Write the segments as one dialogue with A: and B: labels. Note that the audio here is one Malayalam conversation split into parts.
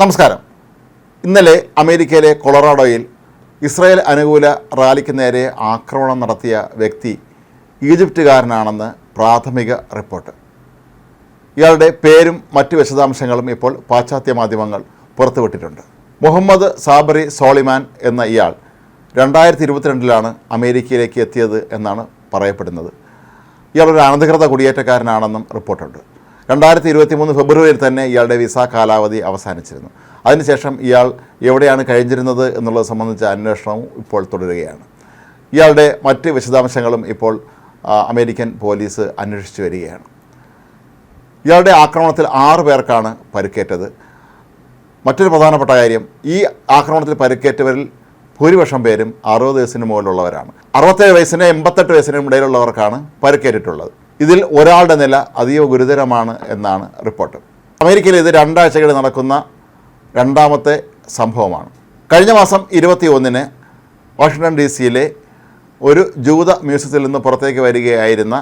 A: നമസ്കാരം. ഇന്നലെ അമേരിക്കയിലെ കൊളറാഡോയിൽ ഇസ്രായേൽ അനുകൂല റാലിക്ക് നേരെ ആക്രമണം നടത്തിയ വ്യക്തി ഈജിപ്തുകാരനാണെന്ന് പ്രാഥമിക റിപ്പോർട്ട്. ഇയാളുടെ പേരും മറ്റ് വിശദാംശങ്ങളും ഇപ്പോൾ പാശ്ചാത്യ മാധ്യമങ്ങൾ പുറത്തുവിട്ടിട്ടുണ്ട്. മുഹമ്മദ് സാബറി സോളിമാൻ എന്ന ഇയാൾ 2022 അമേരിക്കയിലേക്ക് എത്തിയത് എന്നാണ് പറയപ്പെടുന്നത്. ഇയാളൊരു അനധികൃത കുടിയേറ്റക്കാരനാണെന്നും റിപ്പോർട്ടുണ്ട്. 2023 ഫെബ്രുവരിയിൽ തന്നെ ഇയാളുടെ വിസ കാലാവധി അവസാനിച്ചിരുന്നു. അതിനുശേഷം ഇയാൾ എവിടെയാണ് കഴിഞ്ഞിരുന്നത് എന്നുള്ളത് സംബന്ധിച്ച അന്വേഷണവും ഇപ്പോൾ തുടരുകയാണ്. ഇയാളുടെ മറ്റ് വിശദാംശങ്ങളും ഇപ്പോൾ അമേരിക്കൻ പോലീസ് അന്വേഷിച്ചു വരികയാണ്. ഇയാളുടെ ആക്രമണത്തിൽ 6 പേർക്കാണ് പരിക്കേറ്റത്. മറ്റൊരു പ്രധാനപ്പെട്ട കാര്യം, ഈ ആക്രമണത്തിൽ പരിക്കേറ്റവരിൽ ഭൂരിപക്ഷം പേരും 60 വയസ്സിന് മുകളിലുള്ളവരാണ്. 67 വയസ്സിനും 88 വയസ്സിനും ഇടയിലുള്ളവർക്കാണ് പരിക്കേറ്റിട്ടുള്ളത്. ഇതിൽ ഒരാളുടെ നില അതീവ ഗുരുതരമാണ് എന്നാണ് റിപ്പോർട്ട്. അമേരിക്കയിൽ ഇത് 2 ആഴ്ചകളിൽ നടക്കുന്ന രണ്ടാമത്തെ സംഭവമാണ്. കഴിഞ്ഞ മാസം 21 വാഷിങ്ടൺ DC ഒരു ജൂത മ്യൂസിയത്തിൽ നിന്ന് പുറത്തേക്ക് വരികയായിരുന്ന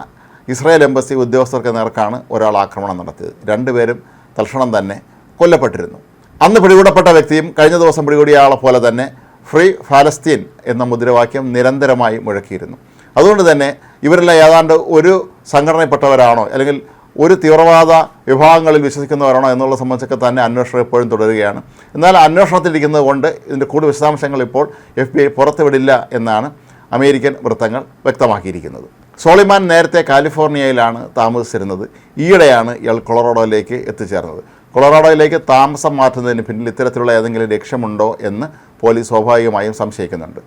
A: ഇസ്രായേൽ എംബസി ഉദ്യോഗസ്ഥർക്ക് നേർക്കാണ് ഒരാൾ ആക്രമണം നടത്തിയത്. 2 പേരും തൽക്ഷണം തന്നെ കൊല്ലപ്പെട്ടിരുന്നു. അന്ന് പിടികൂടപ്പെട്ട വ്യക്തിയും കഴിഞ്ഞ ദിവസം പിടികൂടിയ ആളെ പോലെ തന്നെ ഫ്രീ ഫലസ്തീൻ എന്ന മുദ്രാവാക്യം നിരന്തരമായി മുഴക്കിയിരുന്നു. അതുകൊണ്ട് തന്നെ ഇവരെല്ലാം ഏതാണ്ട് ഒരു സംഘടനയിൽപ്പെട്ടവരാണോ അല്ലെങ്കിൽ ഒരു തീവ്രവാദ വിഭാഗങ്ങളിൽ വിശ്വസിക്കുന്നവരാണോ എന്നുള്ളത് സംബന്ധിച്ചൊക്കെ തന്നെ അന്വേഷണം എപ്പോഴും തുടരുകയാണ്. എന്നാൽ അന്വേഷണത്തിലിരിക്കുന്നത് കൊണ്ട് ഇതിൻ്റെ കൂടുതൽ വിശദാംശങ്ങൾ ഇപ്പോൾ FBI പുറത്തുവിടില്ല എന്നാണ് അമേരിക്കൻ വൃത്തങ്ങൾ വ്യക്തമാക്കിയിരിക്കുന്നത്. സോളിമാൻ നേരത്തെ കാലിഫോർണിയയിലാണ് താമസിച്ചിരുന്നത്. ഈയിടെയാണ് ഇയാൾ കൊളറാഡോയിലേക്ക് എത്തിച്ചേർന്നത്. കൊളറാഡോയിലേക്ക് താമസം മാറ്റുന്നതിന് പിന്നിൽ ഇത്തരത്തിലുള്ള ഏതെങ്കിലും ലക്ഷ്യമുണ്ടോ എന്ന് പോലീസ് സ്വാഭാവികമായും സംശയിക്കുന്നുണ്ട്.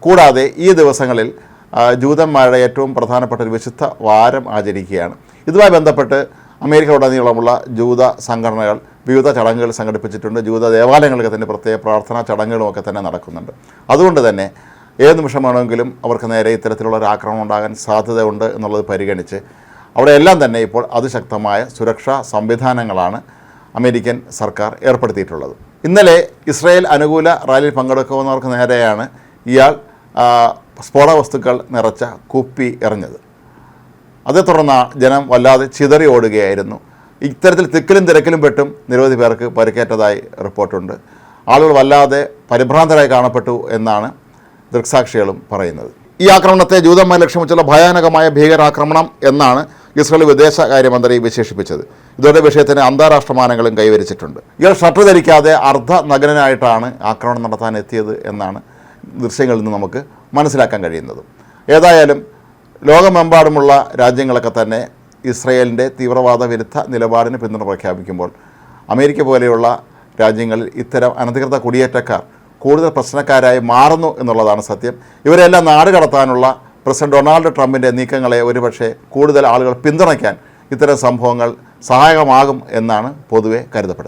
A: കൂടാതെ ഈ ദിവസങ്ങളിൽ ജൂതന്മാരുടെ ഏറ്റവും പ്രധാനപ്പെട്ട ഒരു വിശുദ്ധ വാരം ആചരിക്കുകയാണ്. ഇതുമായി ബന്ധപ്പെട്ട് അമേരിക്കയിലുടനീളമുള്ള ജൂത സംഘടനകൾ വിവിധ ചടങ്ങുകൾ സംഘടിപ്പിച്ചിട്ടുണ്ട്. ജൂത ദേവാലയങ്ങൾക്ക് തന്നെ പ്രത്യേക പ്രാർത്ഥനാ ചടങ്ങുകളുമൊക്കെ തന്നെ നടക്കുന്നുണ്ട്. അതുകൊണ്ട് തന്നെ ഏത് നിമിഷം വേണമെങ്കിലും അവർക്ക് നേരെ ഇത്തരത്തിലുള്ള ഒരു ആക്രമണം ഉണ്ടാകാൻ സാധ്യതയുണ്ട് എന്നുള്ളത് പരിഗണിച്ച് അവിടെയെല്ലാം തന്നെ ഇപ്പോൾ അതിശക്തമായ സുരക്ഷാ സംവിധാനങ്ങളാണ് അമേരിക്കൻ സർക്കാർ ഏർപ്പെടുത്തിയിട്ടുള്ളത്. ഇന്നലെ ഇസ്രായേൽ അനുകൂല റാലിയിൽ പങ്കെടുക്കുന്നവർക്ക് നേരെയാണ് ഇയാൾ സ്ഫോടക വസ്തുക്കൾ നിറച്ച കുപ്പി എറിഞ്ഞത്. അതേ തുടർന്ന് ജനം വല്ലാതെ ചിതറി ഓടുകയായിരുന്നു. ഇത്തരത്തിൽ തിക്കിലും തിരക്കിലും പെട്ടും നിരവധി പേർക്ക് പരിക്കേറ്റതായി റിപ്പോർട്ടുണ്ട്. ആളുകൾ വല്ലാതെ പരിഭ്രാന്തരായി കാണപ്പെട്ടു എന്നാണ് ദൃക്സാക്ഷികളും പറയുന്നത്. ഈ ആക്രമണത്തെ ജൂതന്മാരെ ലക്ഷ്യം വെച്ചുള്ള ഭയാനകമായ ഭീകരാക്രമണം എന്നാണ് ഇസ്രായേൽ വിദേശകാര്യമന്ത്രി വിശേഷിപ്പിച്ചത്. ഇതോടെ വിഷയത്തിന് അന്താരാഷ്ട്ര മാനങ്ങളും കൈവരിച്ചിട്ടുണ്ട്. ഇയാൾ ഷർട്ട് ധരിക്കാതെ അർദ്ധനഗ്നനായിട്ടാണ് ആക്രമണം നടത്താൻ എത്തിയത് എന്നാണ് ദൃശ്യങ്ങളിൽ നിന്ന് നമുക്ക് മനസ്സിലാക്കാൻ കഴിയുന്നത്. ഏതായാലും ലോകമെമ്പാടുമുള്ള രാജ്യങ്ങളൊക്കെ തന്നെ ഇസ്രായേലിൻ്റെ തീവ്രവാദ വിരുദ്ധ നിലപാടിന് പിന്തുണ പ്രഖ്യാപിക്കുമ്പോൾ അമേരിക്ക പോലെയുള്ള രാജ്യങ്ങളിൽ ഇത്തരം അനധികൃത കുടിയേറ്റക്കാർ കൂടുതൽ പ്രശ്നക്കാരായി മാറുന്നു എന്നുള്ളതാണ് സത്യം. ഇവരെല്ലാം നാട് കടത്താനുള്ള പ്രസിഡന്റ് ഡൊണാൾഡ് ട്രംപിൻ്റെ നീക്കങ്ങളെ ഒരുപക്ഷെ കൂടുതൽ ആളുകൾ പിന്തുണയ്ക്കാൻ ഇത്തരം സംഭവങ്ങൾ സഹായകമാകും എന്നാണ് പൊതുവെ കരുതപ്പെടുന്നത്.